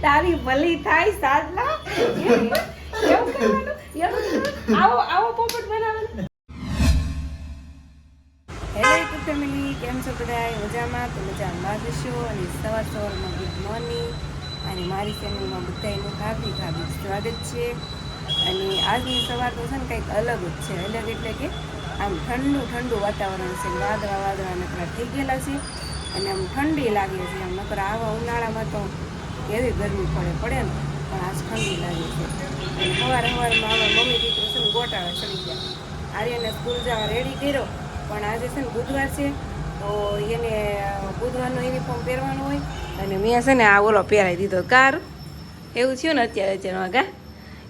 તારી ભલી થાય સાધના એવું કરવાનું આવો આવો પોપટ બનાવવાનું. હેલો યુટ્યુબ ફેમિલી, કેમ છો બધા? મજામાં? તો મજામાં જશો. અને સવારમાં ગુડ મોર્નિંગ. અને મારી ચેનલમાં બધાનું ભાભી સ્વાગત છે. અને આજની સવાર તો છે ને કંઈક અલગ જ છે. અલગ એટલે કે આમ ઠંડુ વાતાવરણ છે. વાદળા નકરા થઈ ગયેલા છે અને આમ ઠંડી લાગે છે. આમ નકરા આવા ઉનાળામાં તો એવી ગરમી પડે ને પણ આજ ઠંડી લાગે છે. અને સવારમાં મમ્મી દીકરો છે ને ગોટાળા ચડી ગયા. આર્યને સ્કૂલ જવા રેડી કર્યો, પણ આજે છે ને બુધવાર છે તો એને બુધવારનો યુનિફોર્મ પહેરવાનો હોય અને મેં છે ને આ ઓલો પહેરાવી દીધો કાર. એવું થયું ને અત્યારે ગા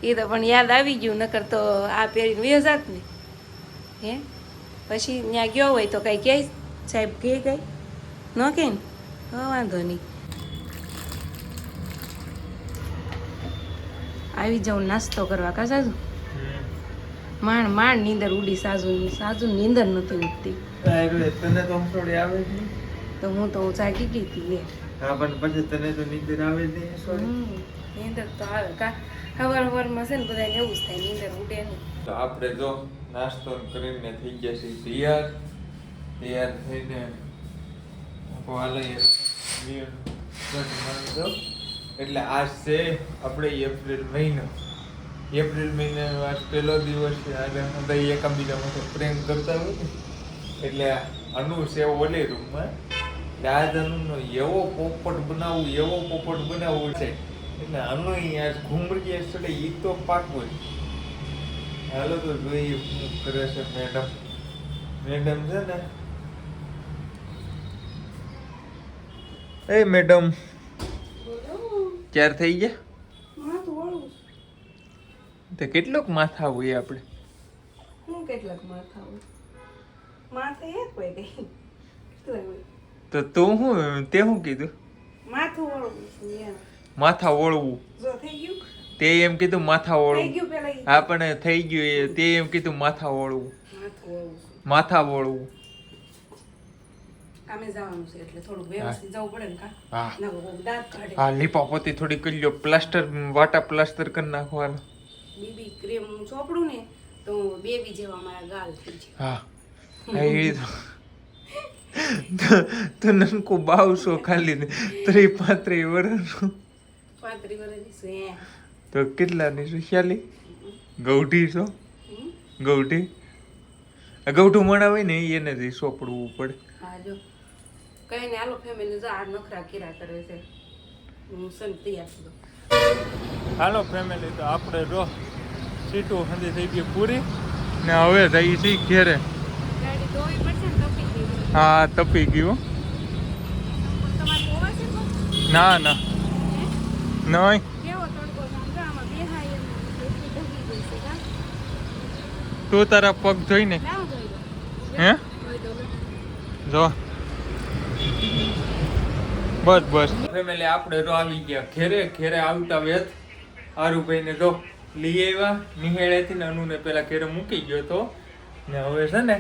એ તો પણ યાદ આવી ગયું, નકર તો આ પહેરીને વયો જાત ને. હે પછી ત્યાં ગયો હોય તો કંઈ કહે સાહેબ કહે કંઈ ન કહે ને વાંધો નહીં. આવી જાઉં નાસ્તો કરવા કા સાજુ. માંડ નીંદર ઉડી. સાજુ નીંદર નથી ઉઠતી. તને તો થોડી આવે છે તો હું જાગી ગઈ હતી. હા, પણ પછી તને તો નીંદર આવે છે. નીંદર તો આવે કા સવારમાં છે ને બધાને એવું જ થાય, નીંદર ઉડે નહીં. તો આપણે જો નાસ્તો કરીને થઈ ગયા છીએ તૈયાર થઈને એટલે આજ છે આપણે એપ્રિલ મહિનો આજ પહેલો દિવસ છે. આજે બધા એકબીજામાં તો પ્રેમ કરતા હોય ને, એટલે અનુ છે ઓલી રૂમમાં. એટલે આજ અનુનો એવો પોપટ બનાવવું છે. એટલે અનુ આજ ઘૂમરીએ ચડે એ તો પાકવું જ. હાલો તો જોઈએ શું કરે છે મેડમ છે ને. એ મેડમ ક્યારે થઈ ગયા? તો કેટલોક માથા હોય આપણે? હું કેટલાક માથા હોય? માથે એક હોય કઈ તો તું તે શું કીધું? માથું વળવું છે. માથા વળવું જો થઈ ગયું. તે એમ કીધું માથા થઈ વળવું. ગયું પેલા આપણે થઈ ગયું. તે એમ કીધું માથા વળવું. માથા વળવું કામે જવાનું છે એટલે થોડું વ્યવસ્થિત જવું પડે ને કા. હા ના દાંત કાઢે. હા, લીપાપોતી થોડી કરી લ્યો. પ્લાસ્ટર પ્લાસ્ટર કરી નાખવાનું. બીબી ક્રીમ ચોપડું ને તો બેબી જેવા મારા ગાલ થઈ જાય. હા તો નનકો બાવસો ખાલી ને 35 વર્ષનું. 35 વર્ષની છે. તો કેટલાની છે? ખ્યાલી ગૌઢી છો? ગૌઢું મણા હોય ને એને જ સોપડવું પડે. હા જો કઈ ને આલો ફેમિલી જો આ નખરા કીરા કરે છે. હું સન તૈયાર છું. હાલો ફેમિલી, તો આપણે જો સીટો હંધી થઈ ગઈ પૂરી ને હવે જઈએ છીએ ઘેરે. ગાડી ધોવી પડશે ને તપી ગઈ. હા, તપી ગયું. તમારે ધોવા છે તો? ના નહીં. કેવો તડકો છે આમાં બેહાય એમ એટલી ઢગી ગઈ છે કા. તું તારા પગ ધોઈને લાવ જોઈ લો. હે જોઈ દો. જો બસ ફેમિલી, આપણે તો આવી ગયા ઘેરે આવતા વેત આરુભાઈને જો લઈ આવ્યા નિહેળેથી ને. અનુને પેલા ઘેરે મૂકી ગયો તો ને હવે છે ને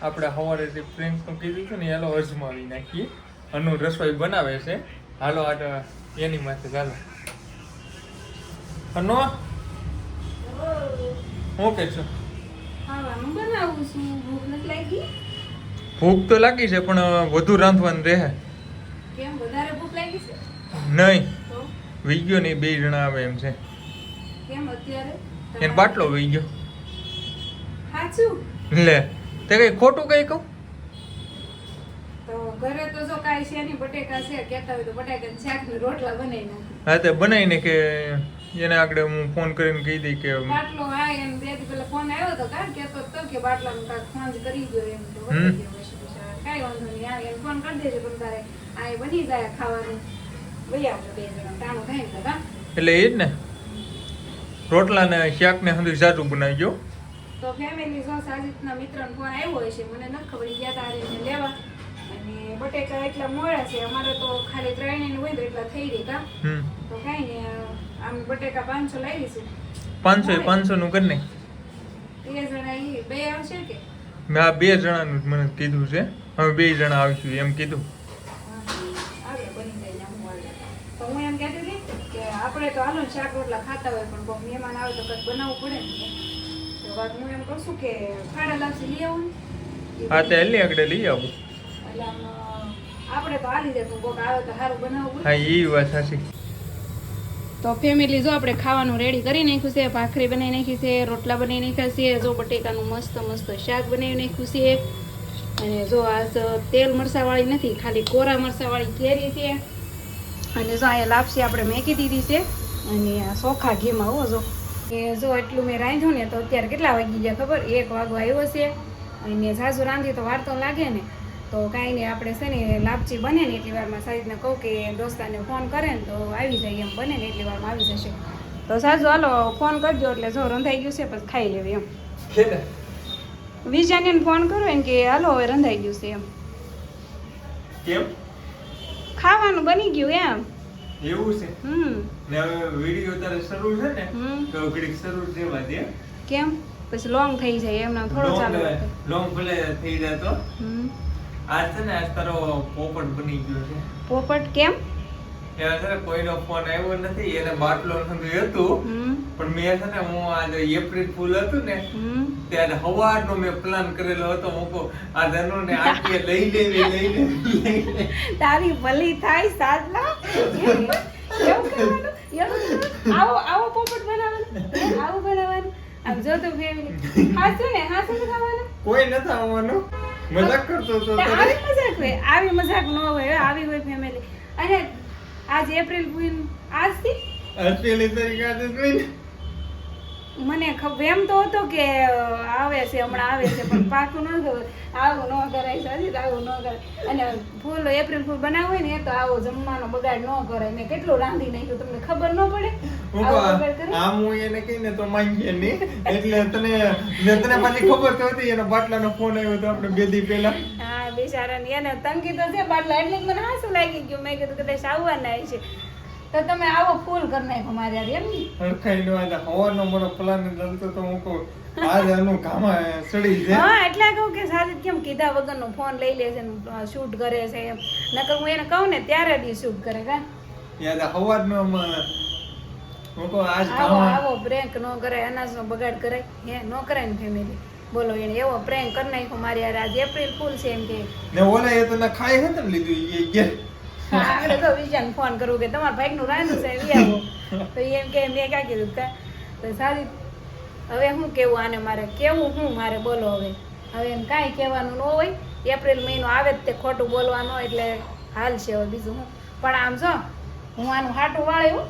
આપણે સવારે જે ફ્રેન્ડ્સનું કીધું હતું ને એલો અજમાવી નાખીએ. અનુ રસોઈ બનાવે છે. હાલો આ એની માથે ચાલો. અનો હું કે છો? ખાવાનું બનાવું છું. ભૂખ નથી લાગી? ભૂખ તો લાગી છે પણ વધુ રાંધવાનું રહે. કેમ વધારે ભૂખ લાગી છે? નહીં, તો વી ગયો ને 2 જણા આવે એમ છે. કેમ અત્યારે? એને બાટલો વી ગયો. સાચું? લે તે કઈ ખોટું કઈ કહું? તો ઘરે તો જો કાંઈ છે નહીં, બટેકા છે. કહેતા હોય તો બટેકાનું શાક ને રોટલા બનાવી નાખું. હા, તે બનાવીને કે એને આગળ હું ફોન કરીને કહી દઈ કે બાટલો હા એમ 2 દી પહેલા ફોન આવ્યો તો કા કહેતો તો કે બાટલાનું કાંઈક ફોન કરી દો એમ. તો વળી ગયો હશે બિચારા. કાંઈ વાંધો નહીં, આ એને ફોન કરી દેજો. પણ તારે આ બની જાય ખાવાનું. ભાઈ આપણે 2 જણા ટાણું ખાઈ ને કા. એટલે એ જ ને રોટલા ને શાક ને હંધું જાજુ બનાવજો. તો ફેમિલી જો સાજીદના મિત્રનો ફોન આવ્યો હશે, મને નથી ખબર. ગયા તારે એને લેવા અને બટેકા એટલા મોડા છે. અમારે તો ખાલી 3 હોય તો એટલા થઈ રહી કા. તો કાંઈ ને આમ બટેકા 500 લાવીશું. 500 નું કરી નાખ. 2 જણા ઈ 2 આવશે કે? મેં આ 2 જણાનું જ મને કીધું છે. હવે 2 જણા આવીશું એમ કીધું. આગળ બની જાય ને હું તો હું એમ કહેતી હતી કે આપણે તો હાલો ને શાક રોટલા ખાતા હોય પણ કોઈ મહેમાન આવે તો કંઈક બનાવવું પડે ને તો વાત હું એમ કહું છું કે ફાડા લાપસી લઈ આવું ને હા તે હલ્લી આગળ લઈ આવું એટલે આમ આપણે તો હાલી જાય કોઈક આવે તો સારું બનાવવું હા એ વાત સાચી તો ફેમિલી જો આપણે ખાવાનું રેડી કરી નાખ્યું છે ભાખરી બનાવી નાખી છે રોટલા બનાવી નાખ્યા છે જો બટેકાનું મસ્ત મસ્ત શાક બનાવી નાખ્યું છે અને જો આજ તેલ મરચાંવાળી નથી ખાલી કોરા મરચાંવાળી કેરી છે અને જો અહીંયા લાપસી આપણે મેકી દીધી છે અને આ ચોખા ઘીમાં હો જો કે જો એટલું મેં રાંધ્યું ને તો અત્યારે કેટલા વાગી ગયા ખબર 1 વાગવા આવ્યો છે અને ઝાઝુ રાંધી તો વાર તો લાગે ને તો કાંઈ નહીં આપણે છે ને લાપસી બને ને એટલી વારમાં સાઈડને કહું કે દોસ્તાને ફોન કરે ને તો આવી જાય એમ બને ને એટલી વારમાં આવી જશે તો સાજુ હાલો ફોન કરજો એટલે જો રંધાઈ ગયું છે પછી ખાઈ લેવી એમ વિજાને ફોન કરો એમ કે હાલો હવે રંધાઈ ગયું છે એમ કેમ ખાવાનું બની ગયું એમ એવું છે ને હવે વિડિયો તારે શરૂ છે ને તો ઘડીક શરૂ જેવા દે કેમ પછી લોંગ થઈ જાય એમના થોડો ચાલુ લોંગ ભલે થઈ જાય તો આજ છે ને આજ તારો પોપટ બની ગયો છે પોપટ કેમ ત્યાં છે ને કોઈનો ફોન આવ્યો નથી એને બાટલો હતું પણ મેં છે ને હું આજે એપ્રિલ ફૂલ હતું ને ત્યારે સવારનો મેં પ્લાન કરેલો હતો હું આ ધનુ ને આખી લઈ લેવી તારી ભલી થાય સાધના એવું કરવાનું આવો પોપટ બનાવવાનું આવું બનાવવાનું આમ જો તો ફેમિલી હાસું ને ખાવાનું કોઈ નથી આવવાનું મજાક કરતો હતો આવી મજાક હોય આવી મજાક ન હોય આવી હોય ફેમિલી અને આજ એપ્રિલ ફૂલ આજથી પહેલી તારીખ આજે મને એમ તો હતો કે આવે છે હમણાં આવે છે પણ પાકું ન થયું આવું ન કરાય સાજી આવું ન કરાય અને ફૂલ એપ્રિલ ફૂલ બનાવવું હોય ને તો આવો જમવાનો બગાડ ન કરાય મેં કેટલું રાંધી નાખ્યું તમને ખબર ન પડે આમ હું એને કહીને તો માંગીએ નહીં એટલે તને પાછી ખબર તો હતી એનો બાટલાનો ફોન આવ્યો તો આપણે 2 દી પહેલા હા બિચારાને એને તંગી તો છે બાટલા એટલે મને હાસું લાગી ગયું મેં કીધું કદાચ આવવાના છે તો તમે આવો ફૂલ કરી નાખો મારે યાર એમ ની હરખાઈ નો આજે હવાનો મારો પ્લાન ચાલતો તો હું કહું આજે આનું કામ સડી છે હા એટલે કહું કે સાજીદ કેમ કીધા વગરનો ફોન લઈ લે છે ને શૂટ કરે છે એમ નકર હું એને કહું ને ત્યારે બી શૂટ કરે કા યાદ હવાનો હું કહું આજ આવો પ્રેન્ક નો કરાય અનાજનો બગાડ કરાય હે નો કરાય ને ફેમિલી બોલો એને એવો પ્રેન્ક કરી નાખ્યો મારી યાર આજ એપ્રિલ ફૂલ છે એમ કે ને ઓલા એ તો ના ખાઈ હે ને લીધું એ ગયા આપણે તો વિજાને ફોન કરવું કે તમારા ભાઈનું રાંધું છે આવી આવો તો એમ કે મેં ક્યાં કીધું કા તો સારી હવે શું કેવું આને મારે કેવું શું મારે બોલો હવે એને કાંઈ કહેવાનું ન હોય એપ્રિલ મહિનો આવે જ તે ખોટું બોલવાનું એટલે હાલ છે હવે બીજું હું પણ આમ જો હું આનું હાટું વાળ્યું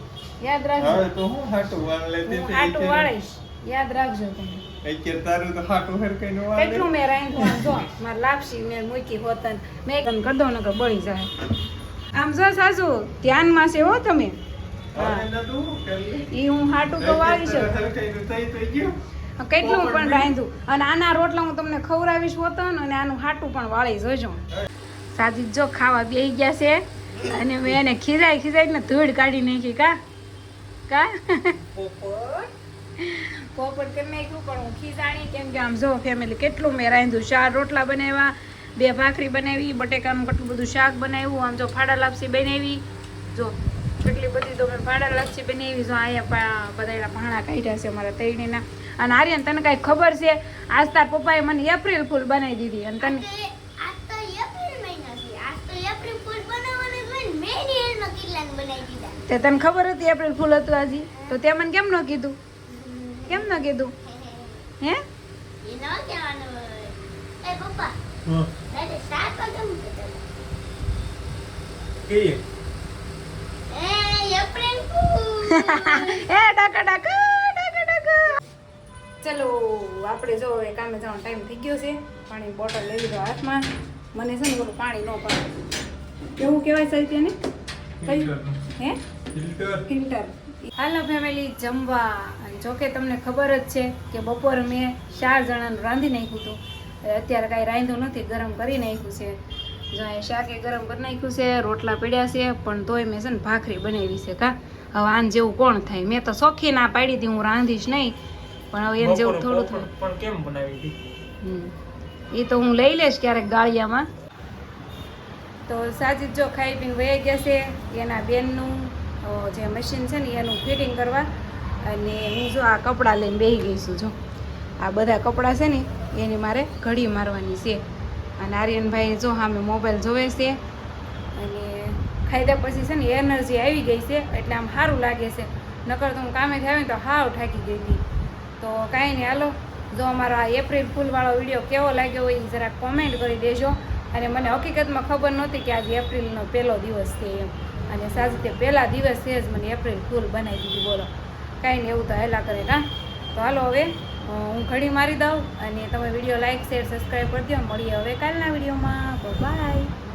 યાદ રાખજો હવે તો હું હાટું વાળ લેતી હું હાટું વાળીશ યાદ રાખજો તમે અત્યારે તારું તો હાટું હરકાઈ નો વાળ કેટલું મેં રાંધ્યું આમ જો મારે લાપસી મેં મૂકી હોતન મેં કન કરી દઉં નકર બળી જાય આમ જો સાસુ ધ્યાનમાં છે હો તમે ઈ હું હાટું તો વાળી છું કેટલું પણ રાંધ્યું અને આના રોટલા હું તમને ખવડાવીશ હોતન અને આનું હાટું પણ વાળી જોજો સાજી જો ખાવા બેસી ગયા છે અને મેં એને ખીજાઈ ને ધૂળ કાઢી નાખી કા પોપટ કરી નાખ્યું પણ હું ખીજાણી કેમ કે આમ જો ફેમિલી કેટલું મેં રાંધ્યું 4 રોટલા બનાવ્યા 2 ભાખરી બનાવી બટેકાનું કેટલું બધું શાક બનાવ્યું આમ જો ફાડા લાપસી બનાવી જો કેટલી બધી તો મેં ફાડા લાપસી બનાવી જો અહીંયા બધા ભાણા કાઢ્યા છે મારા તૈણીના અને આર્યન તને કાંઈ ખબર છે આજ તાર પપ્પાએ મને એપ્રિલ ફૂલ બનાવી દીધી અને તને તે તને ખબર હતી એપ્રિલ ફૂલ હતું આજે તો તે મને કેમ ન કીધું હે ચલો આપણે જો એ કામે જવાનો ટાઈમ થઈ ગયો છે પાણી બોટલ લઈ લીધો હાથમાં મને છે ને બોલું પાણી ન પડે કેવું કહેવાય સાહેબ તેને હે ફિલ્ટર હાલો ફેમિલી જમવા જોકે તમને ખબર જ છે કે બપોરે મેં 4 જણાનું રાંધી નાખ્યું હતું અત્યારે કાંઈ રાંધ્યું નથી ગરમ કરી નાખ્યું છે જો અહીં શાકે ગરમ કરી નાખ્યું છે રોટલા પડ્યા છે પણ તોય મેં છે ને ભાખરી બનાવી છે કા હવે આન જેવું કોણ થાય મેં તો ચોખ્ખી ના પાડી હતી હું રાંધીશ નહીં પણ હવે એમ જેવું થોડું પણ કેમ બનાવી હતી એ તો હું લઈ લઈશ ક્યારેક ગાળિયામાં તો સાજીદ જો ખાઈ પીને વહી ગયા છે એના બેનનું જે મશીન છે ને એનું ફિટિંગ કરવા. અને હું જો આ કપડાં લઈને બેસી ગઈ છું. જો આ બધા કપડાં છે ને એની મારે ઘડી મારવાની છે. અને આર્યનભાઈ જો સામે મોબાઈલ જોવે છે. અને ખાધા પછી છે ને એનર્જી આવી ગઈ છે એટલે આમ સારું લાગે છે. નકર તો હું કામેથી આવીને તો હાવ થાકી ગઈ હતી. તો કાંઈ નહીં, હાલો જો અમારો આ એપ્રિલ ફૂલવાળો વિડીયો કેવો લાગ્યો હોય એ જરાક કોમેન્ટ કરી દેજો. અને મને હકીકતમાં ખબર નહોતી કે આજે એપ્રિલનો પહેલો દિવસ છે એમ. અને સાજી તે પહેલા દિવસે જ મને એપ્રિલ ફૂલ બનાવી દીધી. બોલો કાંઈ નહીં, એવું તો હેલા કરે ના. તો હાલો હવે હું ઘડી મારી દઉં અને તમે વિડીયો લાઈક શેર સબસ્ક્રાઈબ કરી દો. મળીએ હવે કાલના વિડીયોમાં. બાય.